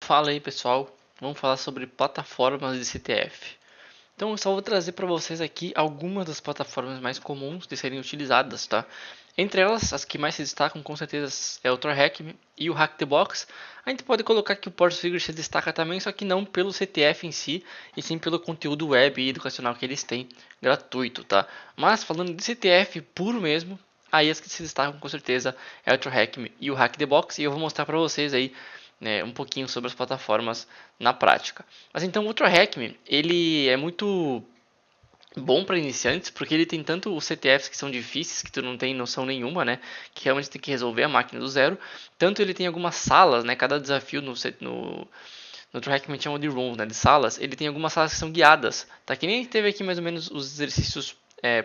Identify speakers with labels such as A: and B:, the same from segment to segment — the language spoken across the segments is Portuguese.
A: Fala aí pessoal, vamos falar sobre plataformas de CTF. Então eu só vou trazer para vocês aqui algumas das plataformas mais comuns de serem utilizadas, tá? Entre elas, as que mais se destacam com certeza é o ThorHack e o Hack the Box. A gente pode colocar que o Portfigure se destaca também, só que não pelo CTF em si, e sim pelo conteúdo web e educacional que eles têm gratuito, tá? Mas falando de CTF puro mesmo, aí as que se destacam com certeza é o ThorHack e o Hack the Box, e eu vou mostrar para vocês aí um pouquinho sobre as plataformas na prática. Mas então o ThorHack, ele é muito bom para iniciantes, porque ele tem tanto os CTFs que são difíceis, que tu não tem noção nenhuma, né, que realmente tem que resolver a máquina do zero, tanto ele tem algumas salas, né, cada desafio no ThorHack me chama de rooms, né, de salas, ele tem algumas salas que são guiadas, tá, que nem teve aqui mais ou menos os exercícios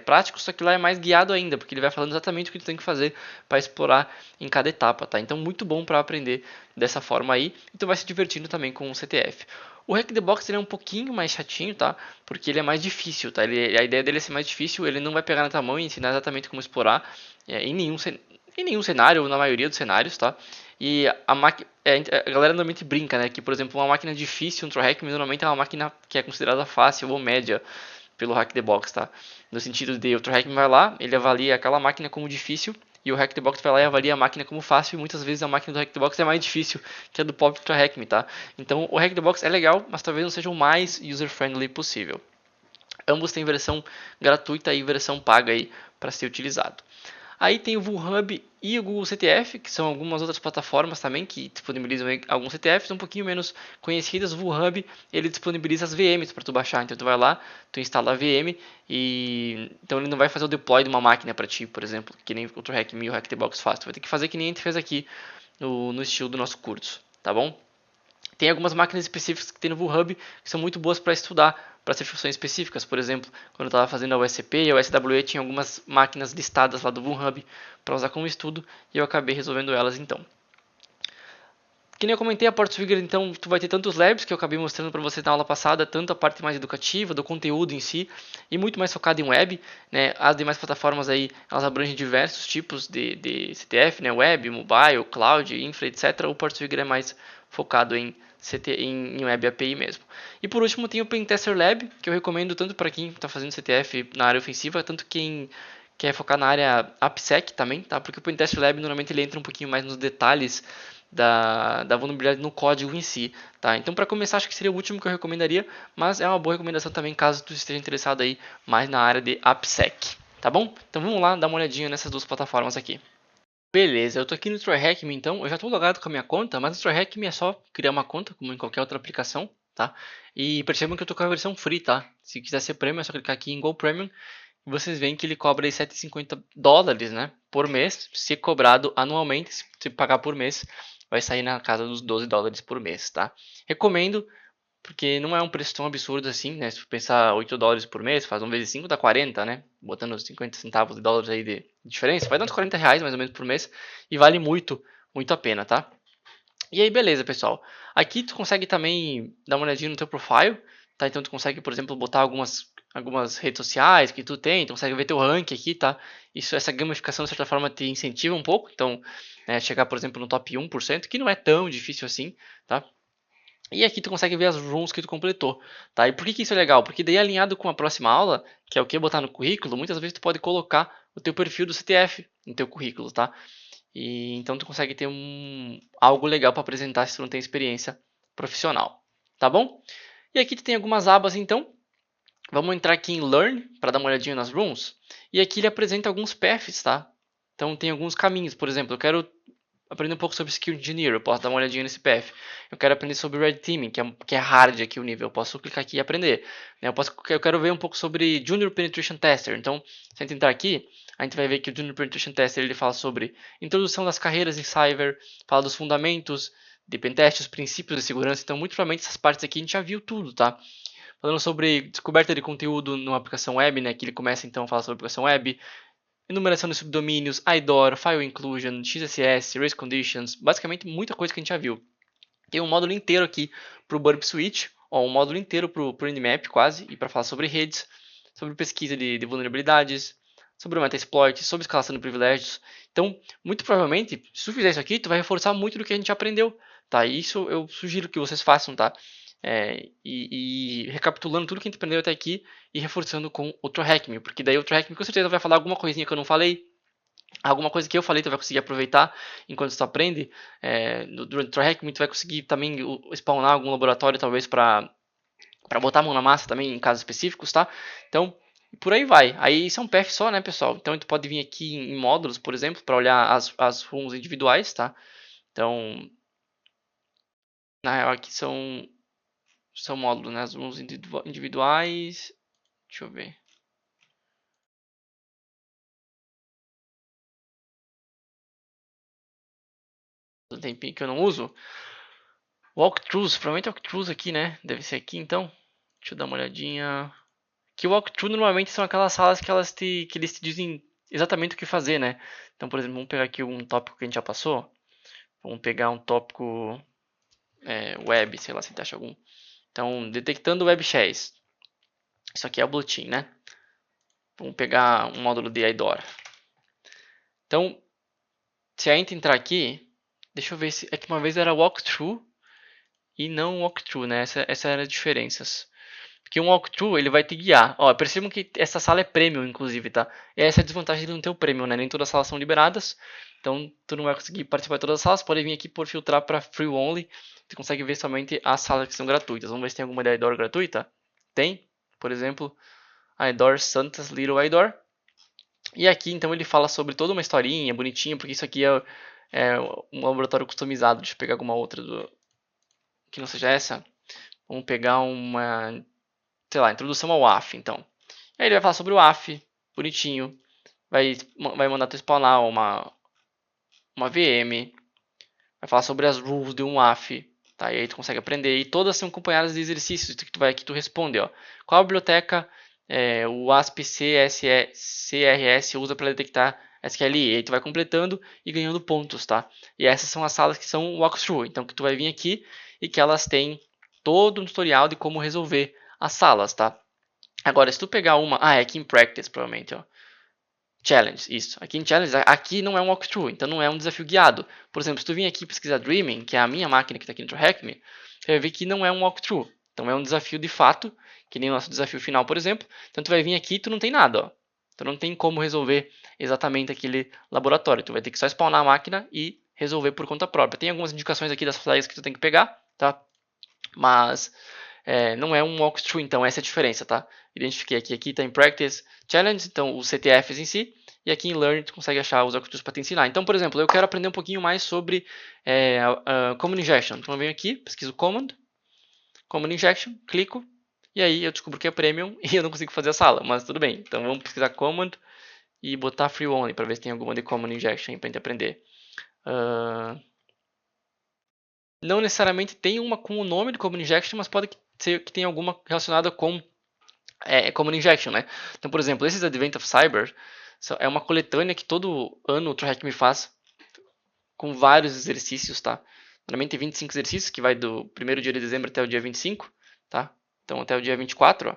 A: práticos, só que lá é mais guiado ainda, porque ele vai falando exatamente o que tu tem que fazer para explorar em cada etapa, tá? Então muito bom para aprender dessa forma aí, e tu vai se divertindo também com o CTF. O Hack the Box ele é um pouquinho mais chatinho, tá? Porque ele é mais difícil, tá? A ideia dele é ser mais difícil, ele não vai pegar na tua mão e ensinar exatamente como explorar em nenhum cenário, ou na maioria dos cenários, tá? E a galera normalmente brinca, né? Que, por exemplo, uma máquina difícil, um ThorHack, normalmente é uma máquina que é considerada fácil ou média pelo Hack the Box, tá? No sentido de o ThorHack vai lá, ele avalia aquela máquina como difícil, e o Hack the Box vai lá e avalia a máquina como fácil, e muitas vezes a máquina do Hack the Box é mais difícil que a do próprio ThorHack, tá? Então o Hack the Box é legal, mas talvez não seja o mais user-friendly possível. Ambos têm versão gratuita e versão paga aí para ser utilizado. Aí tem o VooHub e o Google CTF, que são algumas outras plataformas também que disponibilizam alguns CTFs um pouquinho menos conhecidas. O VooHub ele disponibiliza as VMs para tu baixar, então tu vai lá, tu instala a VM e então ele não vai fazer o deploy de uma máquina para ti, por exemplo, que nem o ThorHackMe e o HackTheBox faz. Tu vai ter que fazer que nem a gente fez aqui no estilo do nosso curso, tá bom? Tem algumas máquinas específicas que tem no VooHub que são muito boas para estudar, para certificações específicas. Por exemplo, quando eu estava fazendo a USP e a USWE tinha algumas máquinas listadas lá do VooHub para usar como estudo e eu acabei resolvendo elas então. Que nem eu comentei, a Portfigure, então, tu vai ter tantos labs que eu acabei mostrando para você na aula passada, tanto a parte mais educativa, do conteúdo em si, e muito mais focado em web, né? As demais plataformas aí, elas abrangem diversos tipos de CTF, né? Web, mobile, cloud, infra, etc. O Portfigure é mais focado em em Web API mesmo. E por último tem o Pentester Lab, que eu recomendo tanto para quem está fazendo CTF na área ofensiva, tanto quem quer focar na área AppSec também, tá? Porque o Pentester Lab normalmente ele entra um pouquinho mais nos detalhes da vulnerabilidade no código em si, tá? Então para começar acho que seria o último que eu recomendaria, mas é uma boa recomendação também caso tu esteja interessado aí mais na área de AppSec, tá bom? Então vamos lá dar uma olhadinha nessas duas plataformas aqui. Beleza, eu tô aqui no ThorHackMe então, eu já estou logado com a minha conta, mas no ThorHackMe é só criar uma conta, como em qualquer outra aplicação, tá? E percebam que eu tô com a versão free, tá? Se quiser ser premium é só clicar aqui em Go Premium e vocês veem que ele cobra aí $7,50, né, por mês, se cobrado anualmente, se pagar por mês, vai sair na casa dos $12 por mês, tá? Recomendo, porque não é um preço tão absurdo assim, né? Se tu pensar $8 por mês, faz 1 vezes 5 dá 40, né? Botando 50 centavos de dólares aí de diferença, vai dar uns R$ 40 mais ou menos por mês e vale muito, muito a pena, tá? E aí, beleza, pessoal. Aqui tu consegue também dar uma olhadinha no teu profile, tá? Então tu consegue, por exemplo, botar algumas redes sociais que tu tem, tu consegue ver teu rank aqui, tá? Essa gamificação, de certa forma, te incentiva um pouco. Então, chegar, por exemplo, no top 1%, que não é tão difícil assim, tá? E aqui tu consegue ver as runs que tu completou, tá? E por que isso é legal? Porque daí alinhado com a próxima aula, que é o que botar no currículo, muitas vezes tu pode colocar o teu perfil do CTF no teu currículo, tá? E então tu consegue ter algo legal para apresentar se tu não tem experiência profissional, tá bom? E aqui tu tem algumas abas então. Vamos entrar aqui em Learn para dar uma olhadinha nas runs. E aqui ele apresenta alguns paths, tá? Então tem alguns caminhos, por exemplo, eu quero aprender um pouco sobre Skill Engineer, eu posso dar uma olhadinha nesse path. Eu quero aprender sobre Red Teaming, que é hard aqui o nível, eu posso clicar aqui e aprender. Eu quero ver um pouco sobre Junior Penetration Tester, então se a gente entrar aqui, a gente vai ver que o Junior Penetration Tester ele fala sobre introdução das carreiras em Cyber, fala dos fundamentos de pentest, os princípios de segurança, então muito provavelmente essas partes aqui a gente já viu tudo, tá? Falando sobre descoberta de conteúdo numa aplicação web, né, que ele começa então a falar sobre aplicação web, enumeração de subdomínios, IDOR, File Inclusion, XSS, Race Conditions, basicamente muita coisa que a gente já viu. Tem um módulo inteiro aqui para o Burp Switch, um módulo inteiro para o Nmap quase, e para falar sobre redes, sobre pesquisa de vulnerabilidades, sobre o Metasploit, sobre escalação de privilégios. Então, muito provavelmente, se tu fizer isso aqui, tu vai reforçar muito do que a gente aprendeu, tá? Isso eu sugiro que vocês façam, tá? E recapitulando tudo que a gente aprendeu até aqui e reforçando com o TroHackMe, porque daí o TroHackMe com certeza vai falar alguma coisinha que eu não falei, alguma coisa que eu falei tu vai conseguir aproveitar enquanto tu aprende. Durante o TroHackMe tu vai conseguir também spawnar algum laboratório talvez para botar a mão na massa também em casos específicos, tá? Então, por aí vai. Aí isso é um PF só, né, pessoal? Então, tu pode vir aqui em módulos, por exemplo, para olhar as runs individuais, tá? Então, na real aqui são módulos, né? As runs individuais. Deixa eu ver. Um tempinho que eu não uso. Walkthroughs, provavelmente walkthroughs aqui, né? Deve ser aqui, então. Deixa eu dar uma olhadinha. Que o walkthrough normalmente são aquelas salas que eles te dizem exatamente o que fazer, né? Então, por exemplo, vamos pegar aqui um tópico que a gente já passou. Vamos pegar um tópico web, sei lá se a gente acha algum. Então, detectando web shares. Isso aqui é o Blue Team, né? Vamos pegar um módulo de IDOR. Então, se a gente entrar aqui, deixa eu ver se é que uma vez era walkthrough e não walkthrough, né? Essa era as diferenças. Porque um walkthrough, ele vai te guiar. Ó, percebam que essa sala é premium, inclusive, tá? E essa é a desvantagem de não ter o premium, né? Nem todas as salas são liberadas. Então, tu não vai conseguir participar de todas as salas. Pode vir aqui por filtrar para free only. Tu consegue ver somente as salas que são gratuitas. Vamos ver se tem alguma da IDOR gratuita. Tem, por exemplo, a IDOR Santa's Little IDOR. E aqui, então, ele fala sobre toda uma historinha bonitinha, porque isso aqui é um laboratório customizado. Deixa eu pegar alguma outra que não seja essa. Vamos pegar uma, sei lá, introdução ao AF, então. Aí ele vai falar sobre o AF, bonitinho. Vai mandar tu spawnar uma VM. Vai falar sobre as rules de um AF. Tá? E aí tu consegue aprender. E todas são acompanhadas de exercícios que tu vai aqui tu responde. Ó. Qual a biblioteca o ASP.CRS usa para detectar SQLi? E aí tu vai completando e ganhando pontos. Tá? E essas são as salas que são walkthrough. Então que tu vai vir aqui e que elas têm todo um tutorial de como resolver as salas. Tá? Agora, se tu pegar uma... é aqui em Practice, provavelmente, ó. Challenge, isso. Aqui em Challenge, aqui não é um walkthrough, então não é um desafio guiado. Por exemplo, se tu vir aqui pesquisar Dreaming, que é a minha máquina que está aqui no TroHackMe, você vai ver que não é um walkthrough. Então é um desafio de fato, que nem o nosso desafio final, por exemplo. Então tu vai vir aqui e tu não tem nada, ó. Tu não tem como resolver exatamente aquele laboratório. Tu vai ter que só spawnar a máquina e resolver por conta própria. Tem algumas indicações aqui das flags que tu tem que pegar, tá? Mas não é um walkthrough, então essa é a diferença, tá? Identifiquei aqui está em Practice Challenge, então os CTFs em si, e aqui em Learn tu consegue achar os walkthroughs para te ensinar. Então, por exemplo, eu quero aprender um pouquinho mais sobre Command Injection. Então eu venho aqui, pesquiso Command Injection, clico, e aí eu descubro que é Premium e eu não consigo fazer a sala, mas tudo bem. Então vamos pesquisar Command e botar Free Only para ver se tem alguma de Command Injection para gente aprender. Não necessariamente tem uma com o nome de Command Injection, mas pode ser que tenha alguma relacionada com Command Injection, né? Então, por exemplo, esses Advent of Cyber é uma coletânea que todo ano o TroHackMe faz com vários exercícios, tá? Normalmente tem 25 exercícios, que vai do primeiro dia de dezembro até o dia 25, tá? Então, até o dia 24, ó.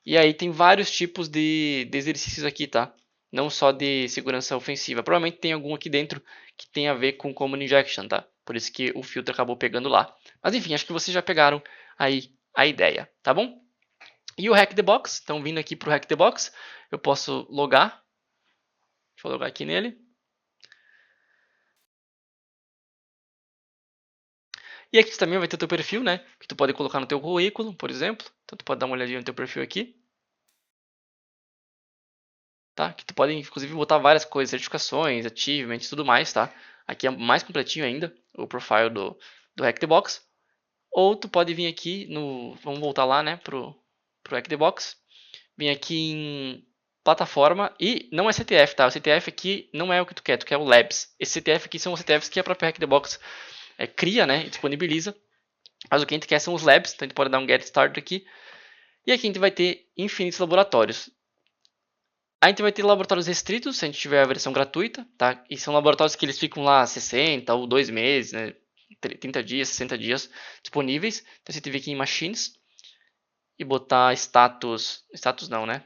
A: E aí tem vários tipos de exercícios aqui, tá? Não só de segurança ofensiva. Provavelmente tem algum aqui dentro que tem a ver com Command Injection, tá? Por isso que o filtro acabou pegando lá. Mas enfim, acho que vocês já pegaram aí a ideia, tá bom? E o Hack the Box, então vindo aqui para o Hack the Box, eu posso logar. Deixa eu logar aqui nele. E aqui também vai ter o teu perfil, né? Que tu pode colocar no teu currículo, por exemplo. Então tu pode dar uma olhadinha no teu perfil aqui. Tá? Que tu pode inclusive botar várias coisas, certificações, achievements e tudo mais, tá? Aqui é mais completinho ainda, o profile do Hack the Box. Ou tu pode vir aqui no... Vamos voltar lá, né? Pro Hack the Box. Vem aqui em plataforma e não é CTF, tá? O CTF aqui não é o que tu quer o Labs. Esse CTF aqui são os CTFs que a própria Hack the Box cria, né? E disponibiliza. Mas o que a gente quer são os Labs, então a gente pode dar um Get Started aqui. E aqui a gente vai ter infinitos laboratórios. A gente vai ter laboratórios restritos, se a gente tiver a versão gratuita, tá? E são laboratórios que eles ficam lá 60 ou 2 meses, né? 30 dias, 60 dias disponíveis. Então, se você vir aqui em Machines e botar status não, né?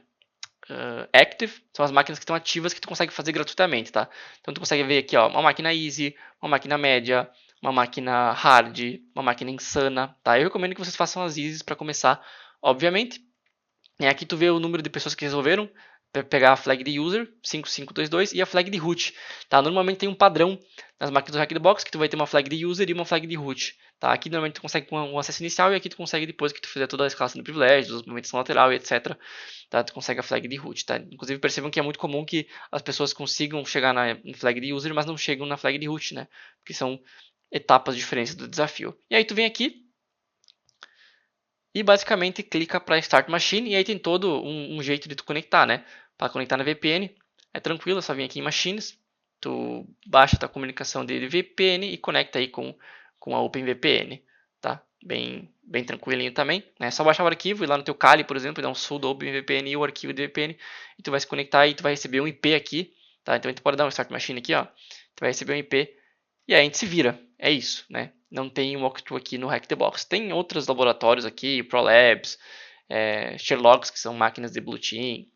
A: Active, são as máquinas que estão ativas que tu consegue fazer gratuitamente, tá? Então tu consegue ver aqui, ó, uma máquina easy, uma máquina média, uma máquina hard, uma máquina insana, tá? Eu recomendo que vocês façam as easies para começar, obviamente. E aqui tu vê o número de pessoas que resolveram pegar a flag de user 5522 e a flag de root, tá? Normalmente tem um padrão nas máquinas do Hackthebox que tu vai ter uma flag de user e uma flag de root, tá? Aqui normalmente tu consegue com um acesso inicial e aqui tu consegue depois que tu fizer toda a escalação de privilégios, movimentação lateral e etc, tá? Tu consegue a flag de root, tá? Inclusive percebam que é muito comum que as pessoas consigam chegar na flag de user, mas não chegam na flag de root, né? Porque são etapas diferentes do desafio. E aí tu vem aqui e basicamente clica para Start Machine e aí tem todo um jeito de tu conectar, né? Para conectar na VPN é tranquilo, é só vir aqui em Machines, tu baixa a tua comunicação de VPN e conecta aí com a OpenVPN, tá? Bem tranquilinho também, né? É só baixar o arquivo e lá no teu Kali, por exemplo, dar um sudo OpenVPN e o arquivo de VPN e tu vai se conectar e tu vai receber um IP aqui, tá? Então tu pode dar um Start Machine aqui, ó. Tu vai receber um IP e aí a gente se vira. É isso, né? Não tem um walkthrough aqui no Hack the Box. Tem outros laboratórios aqui, ProLabs, Sherlock's, que são máquinas de Blue Team,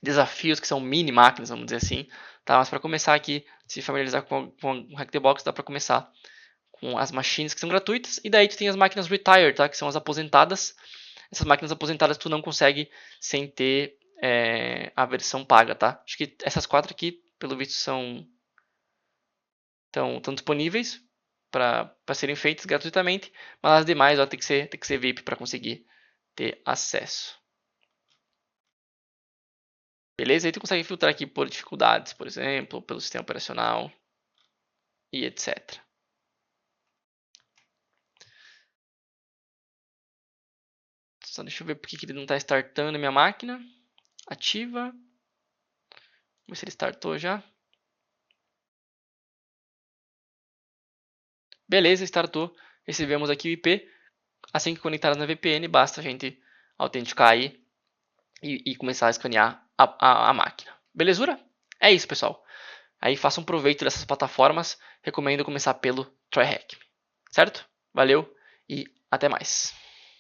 A: desafios que são mini máquinas, vamos dizer assim. Tá? Mas para começar aqui, se familiarizar com o Hack the Box, dá para começar com as machines que são gratuitas. E daí tu tem as máquinas Retired, tá? Que são as aposentadas. Essas máquinas aposentadas tu não consegue sem ter a versão paga, tá? Acho que essas quatro aqui, pelo visto, estão disponíveis para serem feitas gratuitamente, mas as demais ó, tem que ser VIP para conseguir ter acesso. Beleza? Aí tu consegue filtrar aqui por dificuldades, por exemplo, pelo sistema operacional e etc. Só deixa eu ver porque que ele não está startando a minha máquina. Ativa. Vamos ver se ele startou já. Beleza, startou. Recebemos aqui o IP. Assim que conectar na VPN, basta a gente autenticar aí e começar a escanear a máquina. Belezura? É isso, pessoal. Aí façam proveito dessas plataformas. Recomendo começar pelo TryHack. Certo? Valeu e até mais.